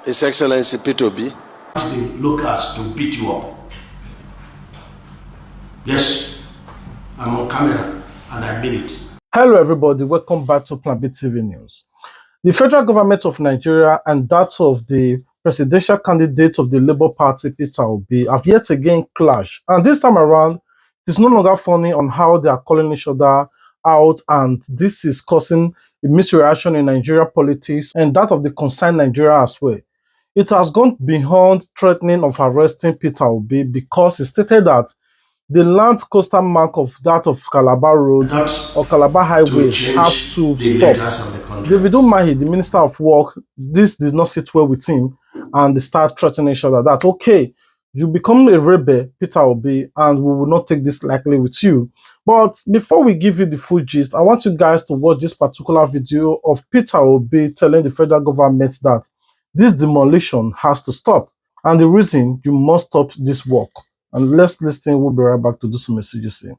His Excellency P2B. Look at to beat you up. Yes, I'm on camera and I mean it. Hello everybody, welcome back to Plan B TV News. The federal government of Nigeria and that of the presidential candidate of the Labour Party, Peter Obi, have yet again clashed. And this time around, it is no longer funny on how they are calling each other out, and this is causing a misreaction in Nigeria politics and that of the concerned Nigeria as well. It has gone beyond threatening of arresting Peter Obi because he stated that the land coastal mark of that of Calabar Road or Calabar Highway have to stop. David Umahi, the Minister of Work, this did not sit well with him, and they start threatening each other that, okay, you become a rebel, Peter Obi, and we will not take this lightly with you. But before we give you the full gist, I want you guys to watch this particular video of Peter Obi telling the federal government that this demolition has to stop, and the reason you must stop this work. And let's listen. We'll be right back to do some messages here.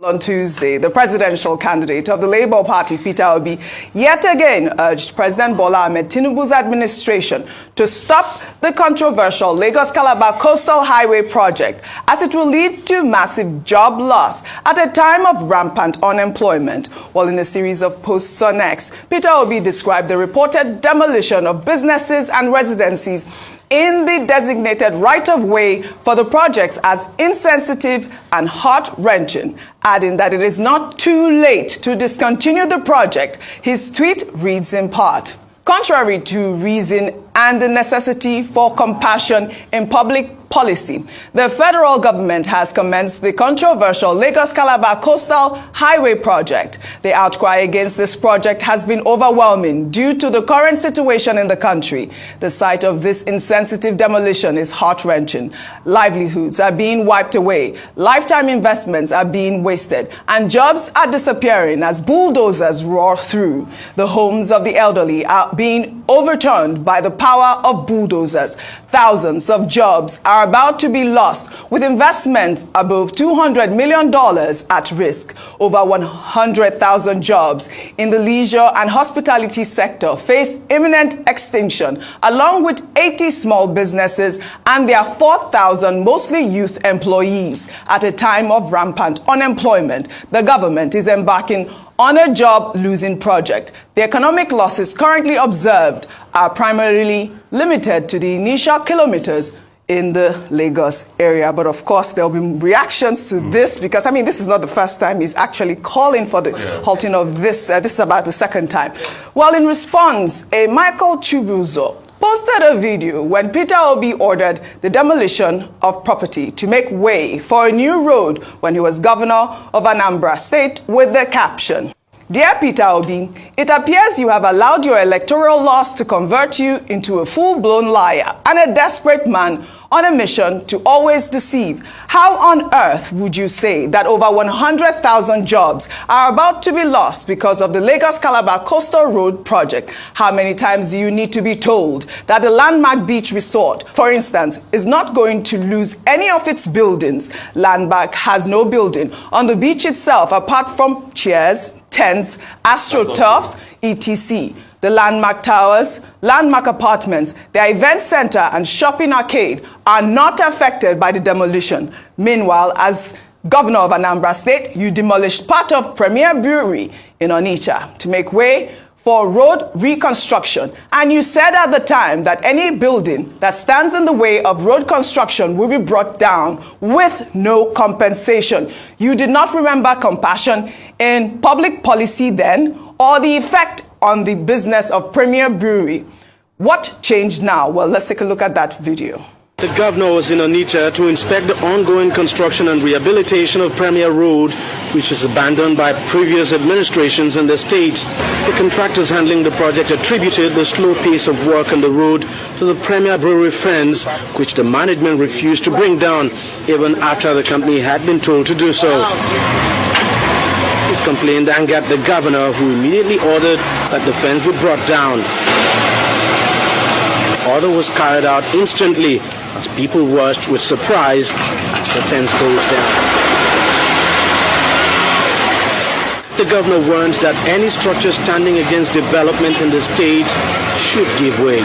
On Tuesday, the presidential candidate of the Labour Party, Peter Obi, yet again urged President Bola Ahmed Tinubu's administration to stop the controversial Lagos-Calabar Coastal Highway project, as it will lead to massive job loss at a time of rampant unemployment. While in a series of posts on X, Peter Obi described the reported demolition of businesses and residencies in the designated right-of-way for the projects as insensitive and heart-wrenching, adding that it is not too late to discontinue the project. His tweet reads in part, "Contrary to reason and the necessity for compassion in public policy, the federal government has commenced the controversial Lagos-Calabar Coastal Highway project. The outcry against this project has been overwhelming due to the current situation in the country. The sight of this insensitive demolition is heart-wrenching. Livelihoods are being wiped away, lifetime investments are being wasted, and jobs are disappearing as bulldozers roar through. The homes of the elderly are being overturned by the power of bulldozers. Thousands of jobs are about to be lost, with investments above $200 million at risk. Over 100,000 jobs in the leisure and hospitality sector face imminent extinction, along with 80 small businesses and their 4,000 mostly youth employees. At a time of rampant unemployment, the government is embarking on a job-losing project. The economic losses currently observed are primarily limited to the initial kilometers in the Lagos area. But of course, there will be reactions to this because, I mean, this is not the first time he's actually calling for the halting of this. This is about the second time. Well, in response, a Michael Chubuzo posted a video when Peter Obi ordered the demolition of property to make way for a new road when he was governor of Anambra State with the caption, "Dear Peter Obi, it appears you have allowed your electoral loss to convert you into a full-blown liar and a desperate man on a mission to always deceive. How on earth would you say that over 100,000 jobs are about to be lost because of the Lagos-Calabar Coastal Road project? How many times do you need to be told that the landmark beach resort, for instance, is not going to lose any of its buildings? Landmark has no building on the beach itself apart from chairs, tents, astroturfs, etc. The Landmark Towers, Landmark Apartments, their event center and shopping arcade are not affected by the demolition. Meanwhile, as governor of Anambra State, you demolished part of Premier Brewery in Onitsha to make way for road reconstruction. And you said at the time that any building that stands in the way of road construction will be brought down with no compensation. You did not remember compassion in public policy then, or the effect on the business of Premier Brewery. What changed now? Well, let's take a look at that video. The governor was in Onitsha to inspect the ongoing construction and rehabilitation of Premier Road, which was abandoned by previous administrations in the state. The contractors handling the project attributed the slow pace of work on the road to the Premier Brewery fence, which the management refused to bring down, even after the company had been told to do so. This complaint angered the governor, who immediately ordered that the fence be brought down. The order was carried out instantly as people watched with surprise as the fence goes down. The governor warns that any structure standing against development in the state should give way.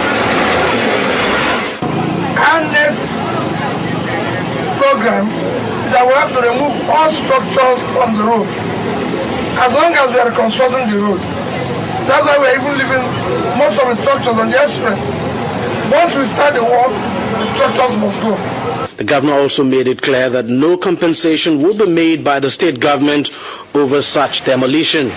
program is that we have to remove all structures on the road as long as we are reconstructing the road. That's why we're even leaving most of the structures on the express. Once we start the work, the structures must go. The governor also made it clear that no compensation would be made by the state government over such demolition.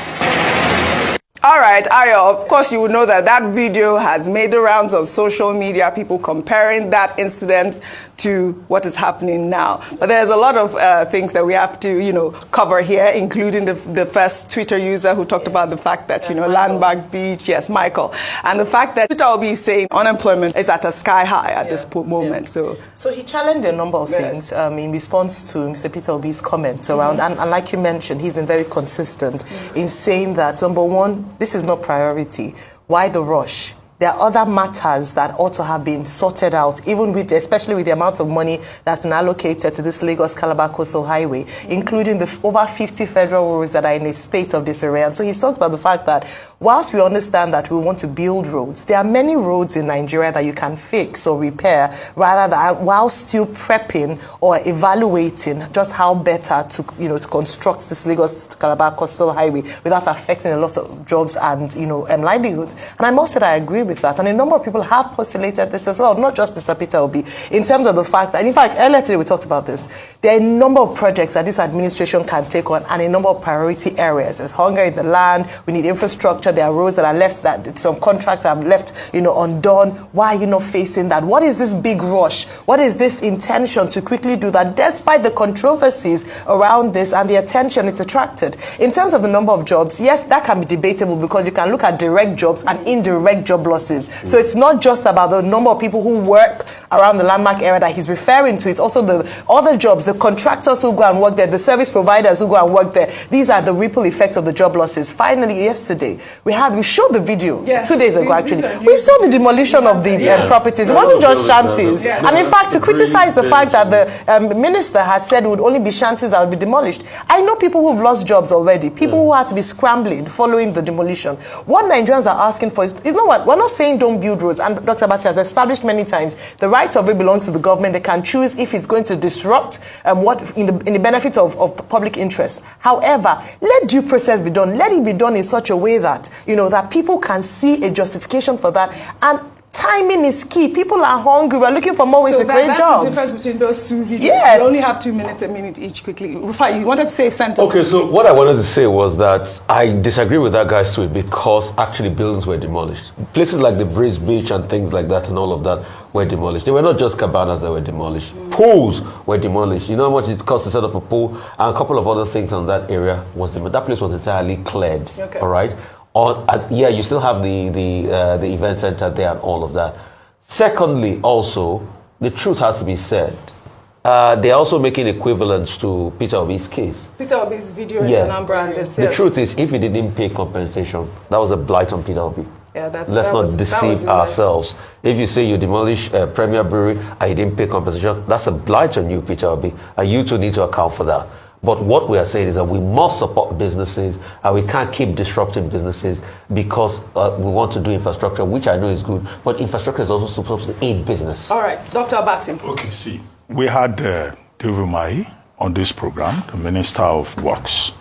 All right, Ayo, of course you would know that that video has made the rounds of social media, people comparing that incident to what is happening now. But there's a lot of things that we have to, cover here, including the first Twitter user who talked about the fact that, Landmark Beach, yes, Michael, and the fact that Peter Obi is saying unemployment is at a sky high at this moment. So he challenged a number of things in response to Mr. Peter Obi's comments around, and like you mentioned, he's been very consistent in saying that, number one, this is not priority. Why the rush? There are other matters that ought to have been sorted out, especially with the amount of money that's been allocated to this Lagos-Calabar Coastal Highway, including the over 50 federal roads that are in a state of disarray. And so he's talked about the fact that whilst we understand that we want to build roads, there are many roads in Nigeria that you can fix or repair rather than while still prepping or evaluating just how better to construct this Lagos-Calabar Coastal Highway without affecting a lot of jobs and livelihoods. And I must say I agree with that. And a number of people have postulated this as well, not just Mr. Peter Obi, in terms of the fact that, in fact, earlier today we talked about this. There are a number of projects that this administration can take on and a number of priority areas. There's hunger in the land, we need infrastructure, there are roads that are left, that some contracts are left, undone. Why are you not facing that? What is this big rush? What is this intention to quickly do that, despite the controversies around this and the attention it's attracted? In terms of the number of jobs, yes, that can be debatable because you can look at direct jobs and indirect job losses. So it's not just about the number of people who work around the Landmark area that he's referring to. It's also the other jobs, the contractors who go and work there, the service providers who go and work there. These are the ripple effects of the job losses. Finally, yesterday, we showed the video 2 days ago, actually. We saw the demolition of the properties. It wasn't just shanties. And in fact, to criticize the fact that the minister had said it would only be shanties that would be demolished. I know people who've lost jobs already, people who had to be scrambling following the demolition. What Nigerians are asking for is you know what? We're not saying don't build roads, and Dr. Abati has established many times the right of way belongs to the government. They can choose if it's going to disrupt what in the benefit of public interest. However, let due process be done. Let it be done in such a way that that people can see a justification for that. And timing is key. People are hungry. We're looking for more ways to create jobs. That's the difference between those two videos. Yes. You only have 2 minutes, a minute each quickly. Rufai, you wanted to say a sentence. Okay, so what I wanted to say was that I disagree with that guy's tweet because actually buildings were demolished. Places like the Breeze Beach and things like that and all of that were demolished. They were not just cabanas that were demolished. Pools were demolished. You know how much it cost to set up a pool? And a couple of other things on that area was demolished. That place was entirely cleared. Okay. All right? You still have the event center there and all of that. Secondly, also, the truth has to be said. They're also making equivalence to Peter Obi's case. Peter Obi's video in Anambra and this. The truth is, if he didn't pay compensation, that was a blight on Peter Obi. Yeah, Let's not deceive ourselves. If you say you demolish Premier Brewery and you didn't pay compensation, that's a blight on you, Peter Obi, and you too need to account for that. But what we are saying is that we must support businesses and we can't keep disrupting businesses because we want to do infrastructure, which I know is good, but infrastructure is also supposed to aid business. All right, Dr. Abati. Okay, see, we had David Umahi on this program, the Minister of Works.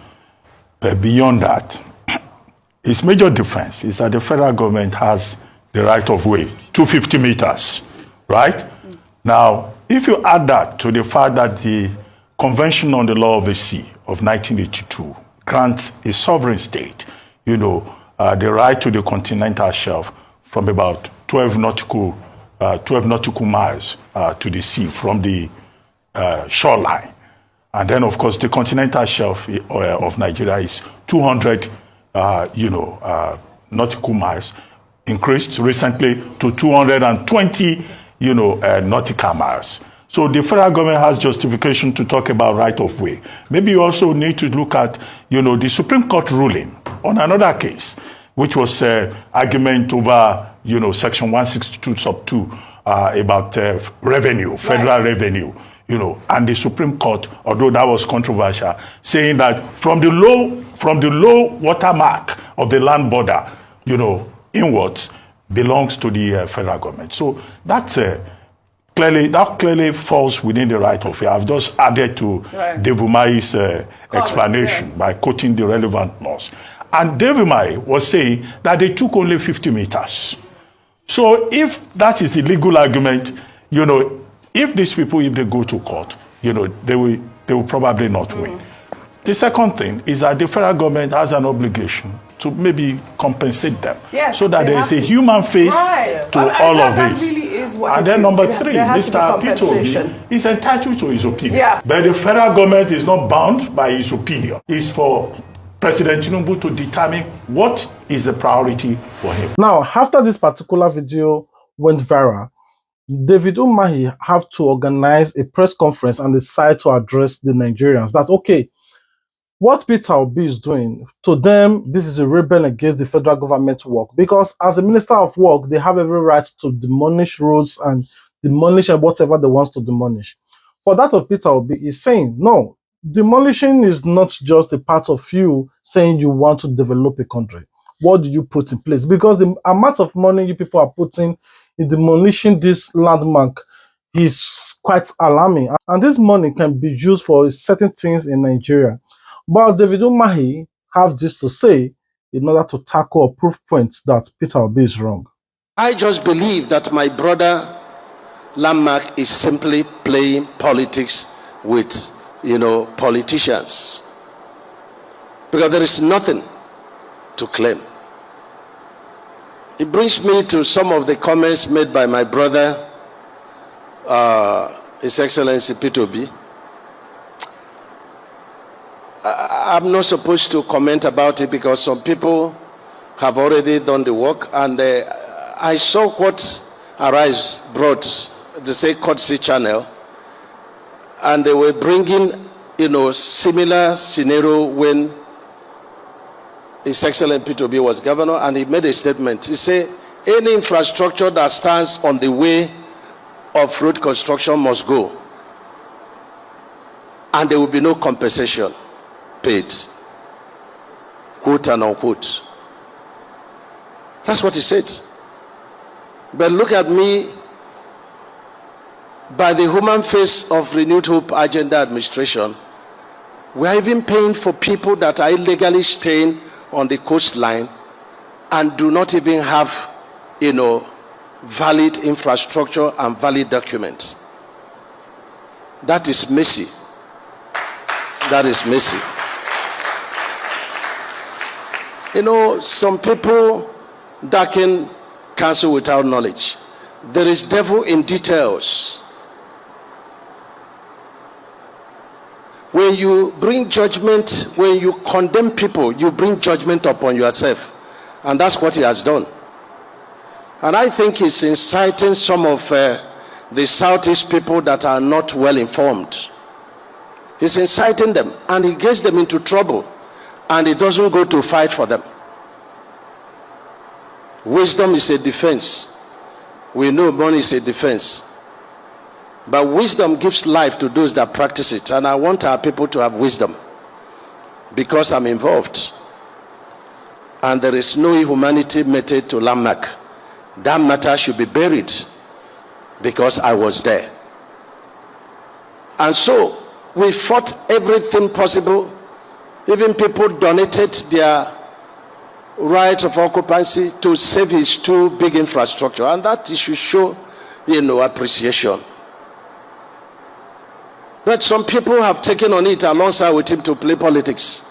Beyond that, its major difference is that the federal government has the right of way, 250 meters, right? Now, if you add that to the fact that the Convention on the Law of the Sea of 1982 grants a sovereign state, the right to the continental shelf from about 12 nautical miles to the sea from the shoreline. And then, of course, the continental shelf of Nigeria is 200, nautical miles, increased recently to 220, nautical miles. So the federal government has justification to talk about right of way. Maybe you also need to look at, the Supreme Court ruling on another case, which was argument over, Section 162 sub 2 about revenue, federal revenue, and the Supreme Court, although that was controversial, saying that from the low watermark of the land border, inwards belongs to the federal government. So that's that clearly falls within the right of way. I've just added to Dave Umahi's explanation by quoting the relevant laws. And Dave Umahi was saying that they took only 50 meters. So if that is the legal argument, if these people, if they go to court, they will probably not win. The second thing is that the federal government has an obligation to maybe compensate them, so that there is a human face to all of this. Really is what and then number three, Mr. Peter is entitled to his opinion. But the federal government is not bound by his opinion. It's for President Tinubu to determine what is the priority for him. Now, after this particular video went viral, David Umahi have to organize a press conference and decide to address the Nigerians that, okay, what Peter Obi is doing, to them, this is a rebel against the federal government work. Because as a minister of work, they have every right to demolish roads and demolish whatever they want to demolish. For that of Peter Obi is saying, no, demolition is not just a part of you saying you want to develop a country. What do you put in place? Because the amount of money you people are putting in demolishing this landmark is quite alarming. And this money can be used for certain things in Nigeria. But David Umahi have this to say in order to tackle or prove points that Peter Obi is wrong. I just believe that my brother Landmark is simply playing politics with, politicians. Because there is nothing to claim. It brings me to some of the comments made by my brother, His Excellency Peter Obi. I'm not supposed to comment about it because some people have already done the work, and I saw what Arise brought, the say courtesy channel, and they were bringing, similar scenario when His Excellency Peter Obi was governor, and he made a statement. He said, any infrastructure that stands on the way of road construction must go, and there will be no compensation paid, quote and unquote. That's what he said. But look at me, by the human face of Renewed Hope Agenda administration, we are even paying for people that are illegally staying on the coastline and do not even have, valid infrastructure and valid documents. That is messy. That is messy. Some people darken counsel without knowledge. There is devil in details. When you bring judgment, when you condemn people, you bring judgment upon yourself. And that's what he has done. And I think he's inciting some of the Southeast people that are not well informed. He's inciting them, and he gets them into trouble, and he doesn't go to fight for them. Wisdom is a defense. We know money is a defense. But wisdom gives life to those that practice it. And I want our people to have wisdom, because I'm involved. And there is no inhumanity meted to Landmark. That matter should be buried, because I was there. And so we fought everything possible. Even people donated their right of occupancy to save his two big infrastructure, and that he should show, appreciation. But some people have taken on it alongside with him to play politics.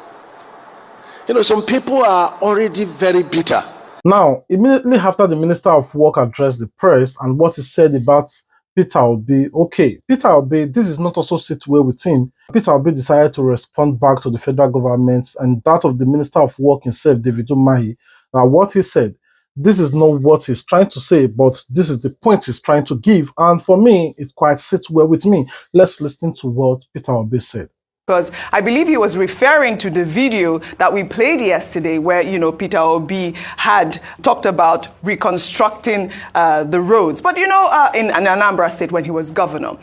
Some people are already very bitter. Now, immediately after the Minister of Work addressed the press and what he said about Peter Obi, okay, Peter Obi, this is not also sit well with him. Peter Obi decided to respond back to the federal government and that of the Minister of Work himself, David Umahi. Now, what he said, this is not what he's trying to say, but this is the point he's trying to give. And for me, it quite sits well with me. Let's listen to what Peter Obi said. Because I believe he was referring to the video that we played yesterday where, Peter Obi had talked about reconstructing the roads. But, in Anambra State when he was governor,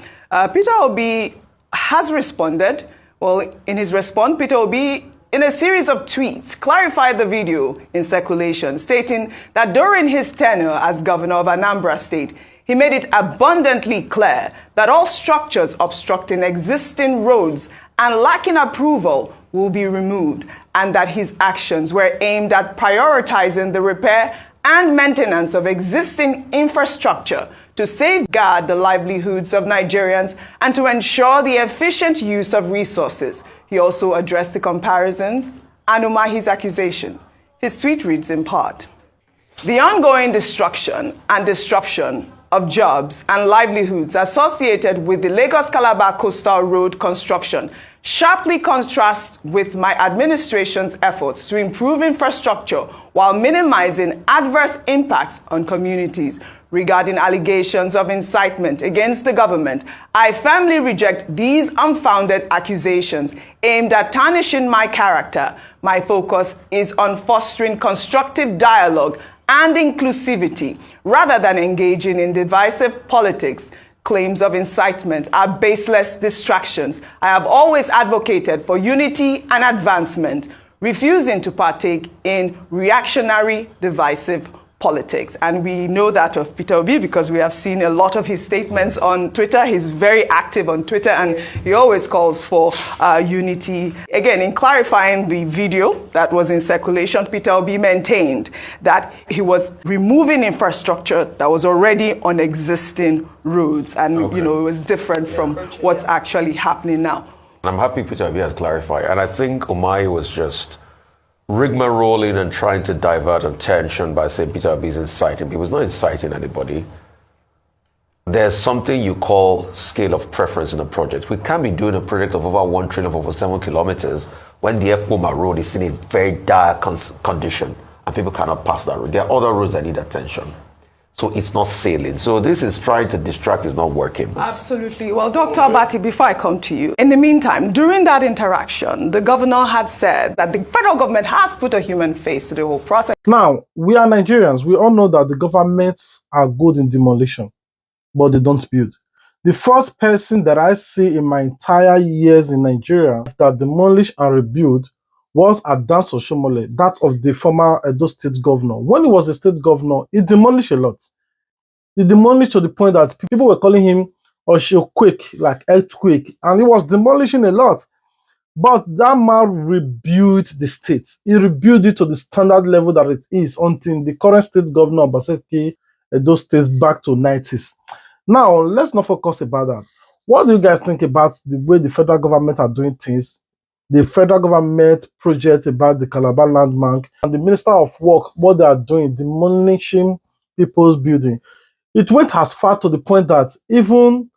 Peter Obi has responded. Well, in his response, Peter Obi, in a series of tweets, clarified the video in circulation, stating that during his tenure as governor of Anambra State, He made it abundantly clear that all structures obstructing existing roads and lacking approval will be removed, and that his actions were aimed at prioritizing the repair and maintenance of existing infrastructure to safeguard the livelihoods of Nigerians and to ensure the efficient use of resources. He also addressed the comparisons and umahi's accusation. His tweet reads in part, "The ongoing destruction and disruption of jobs and livelihoods associated with the Lagos-Calabar coastal road construction sharply contrasts with my administration's efforts to improve infrastructure while minimizing adverse impacts on communities. Regarding allegations of incitement against the government, I firmly reject these unfounded accusations aimed at tarnishing my character. My focus is on fostering constructive dialogue and inclusivity rather than engaging in divisive politics. Claims of incitement are baseless distractions. I have always advocated for unity and advancement, refusing to partake in reactionary, divisive politics." And we know that of Peter Obi because we have seen a lot of his statements on Twitter. He's very active on Twitter and he always calls for unity. Again, in clarifying the video that was in circulation, Peter Obi maintained that he was removing infrastructure that was already on existing roads. And, you know, it was different from what's actually happening now. I'm happy Peter Obi has clarified. And I think Umahi was just rigmaroling and trying to divert attention by saying Peter Obi is inciting. He was not inciting anybody. There's something you call scale of preference in a project. We can't be doing a project of over 1 trillion of over 7 kilometers when the Ekpoma road is in a very dire condition and people cannot pass that road. There are other roads that need attention. So it's not sailing. So this is trying to distract, is not working. Absolutely. Well, Dr. Abati, before I come to you, in the meantime, during that interaction, the governor had said that the federal government has put a human face to the whole process. Now, we are Nigerians. We all know that the governments are good in demolition, but they don't build. The first person that I see in my entire years in Nigeria that demolished and rebuilt was Adanso Shomole, that of the former Edo State governor. When he was a state governor, he demolished a lot. He demolished to the point that people were calling him Oshoquake, like earthquake, and he was demolishing a lot. But that man rebuilt the state. He rebuilt it to the standard level that it is until the current state governor, Obaseki, Edo State, back to 90s. Now, let's not focus about that. What do you guys think about the way the federal government are doing things? The federal government project about the Calabar landmark and the Minister of Work, what they are doing, demolishing people's building. It went as far to the point that even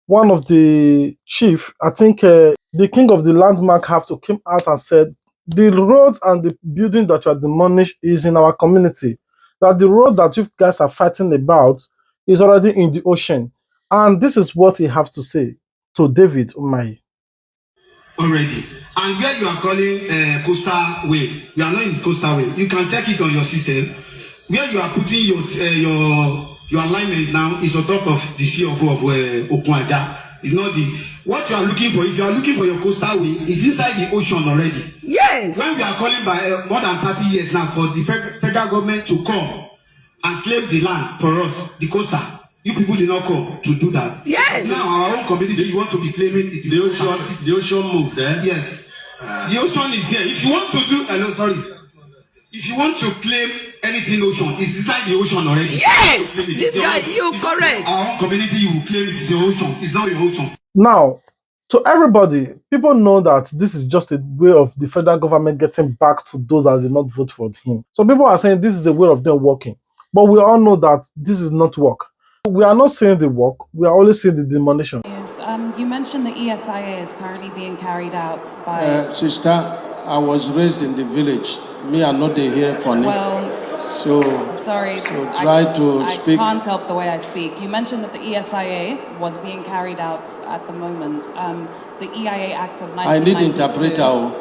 one of the chief, I think the king of the landmark have to come out and said, the road and the building that you are demolished is in our community. That the road that you guys are fighting about is already in the ocean. And this is what he have to say to David Umahi. Already. And where you are calling coastal way, you are not in coastal way. You can check it on your system. Where you are putting your alignment now is on top of the sea of Okuaja. It's not the what you are looking for. If you are looking for your coastal way, is inside the ocean already. Yes. When we are calling by more than 30 years now for the federal government to come and claim the land for us, the coastal. You people did not come to do that. Yes. Now our own community, you want to be claiming it is the ocean moved there. Yes. The ocean is there. If you want to do, if you want to claim anything ocean, it's inside the ocean already. Yes. This guy, you correct. Our own community, you will claim it is your ocean. It's not your ocean. Now, to everybody, people know that this is just a way of the federal government getting back to those that did not vote for him. So people are saying this is the way of them working. But we all know that this is not work. We are not seeing the work, we are only seeing the demolition. Yes, you mentioned the ESIA is currently being carried out by... Sister, I was raised in the village. Me, I'm not here for me. Well, so sorry, so try to speak. I can't help the way I speak. You mentioned that the ESIA was being carried out at the moment. The EIA Act of 1992... I need interpreter.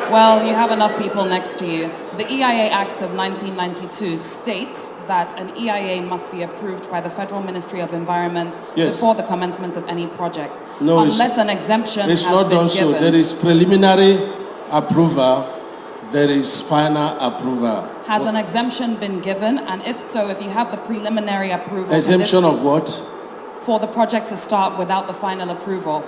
Well, you have enough people next to you. The EIA Act of 1992 states that an EIA must be approved by the Federal Ministry of Environment before the commencement of any project, unless an exemption has been given. It's not done so. There is preliminary approval there is final approval. Has an exemption been given? And if so, if you have the preliminary approval... Exemption of what? For the project to start without the final approval.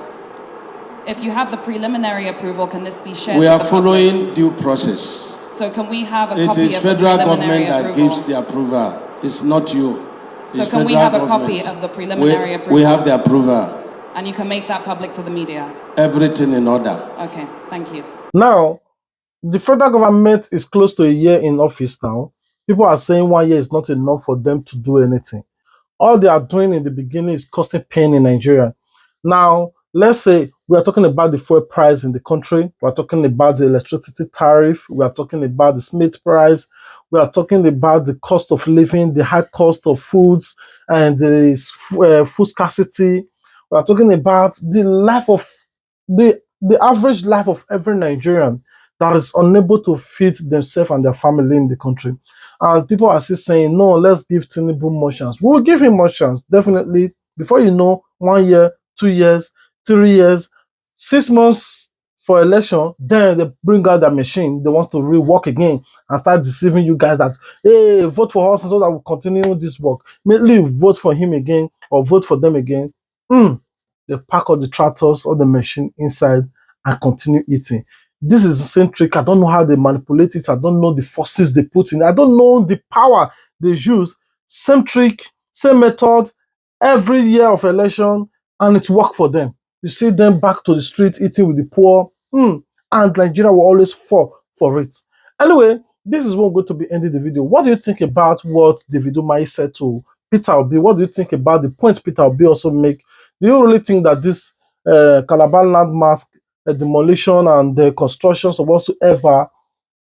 If you have the preliminary approval, can this be shared? We are following due process. So can we have a it copy of the federal preliminary government approval? that gives the approval. It's not you. So can we have a copy of the preliminary approval? We have the approval. And you can make that public to the media? Everything in order. Okay, thank you. Now, the federal government is close to a year in office now. People are saying 1 year is not enough for them to do anything. All they are doing in the beginning is causing pain in Nigeria. Now, let's say we are talking about the fuel price in the country. We are talking about the electricity tariff. We are talking about the meat price. We are talking about the cost of living, the high cost of foods, and the food scarcity. We are talking about the life of the average life of every Nigerian that is unable to feed themselves and their family in the country. And people are still saying, no, let's give Tinubu more chance. We will give him more chance, definitely. Before you know, 1 year, 2 years, 3 years, 6 months for election, then they bring out the machine. They want to rework again and start deceiving you guys that, hey, vote for us so that we'll continue this work. Immediately vote for him again or vote for them again. They pack all the tractors or the machine inside and continue eating. This is the same trick. I don't know how they manipulate it. I don't know the forces they put in. I don't know the power they use. Same trick, same method, every year of election, and it worked for them. You see them back to the street eating with the poor, and Nigeria will always fall for it. Anyway, this is what we're going to be ending the video. What do you think about what David Umahi said to Peter Obi? What do you think about the point Peter Obi also make? Do you really think that this Calabar landmass demolition and the constructions of whatsoever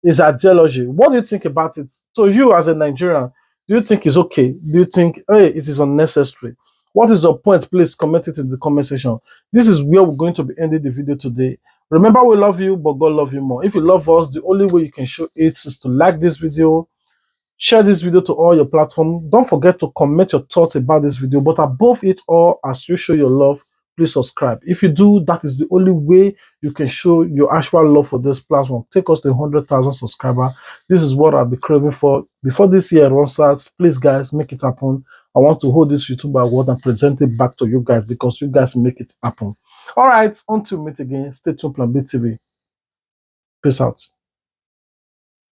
is ideology? What do you think about it? So you as a Nigerian, do you think it's okay? Do you think, hey, it is unnecessary? What is your point? Please comment it in the comment section. This is where we're going to be ending the video today. Remember, we love you, but God love you more. If you love us, the only way you can show it is to like this video, share this video to all your platforms. Don't forget to comment your thoughts about this video. But above it all, as you show your love, please subscribe. If you do, that is the only way you can show your actual love for this platform. Take us to 100,000 subscribers. This is what I'll be craving for. Before this year runs out, please, guys, make it happen. I want to hold this YouTube award and present it back to you guys because you guys make it happen. All right, until we meet again, stay tuned, Plan B TV. Peace out.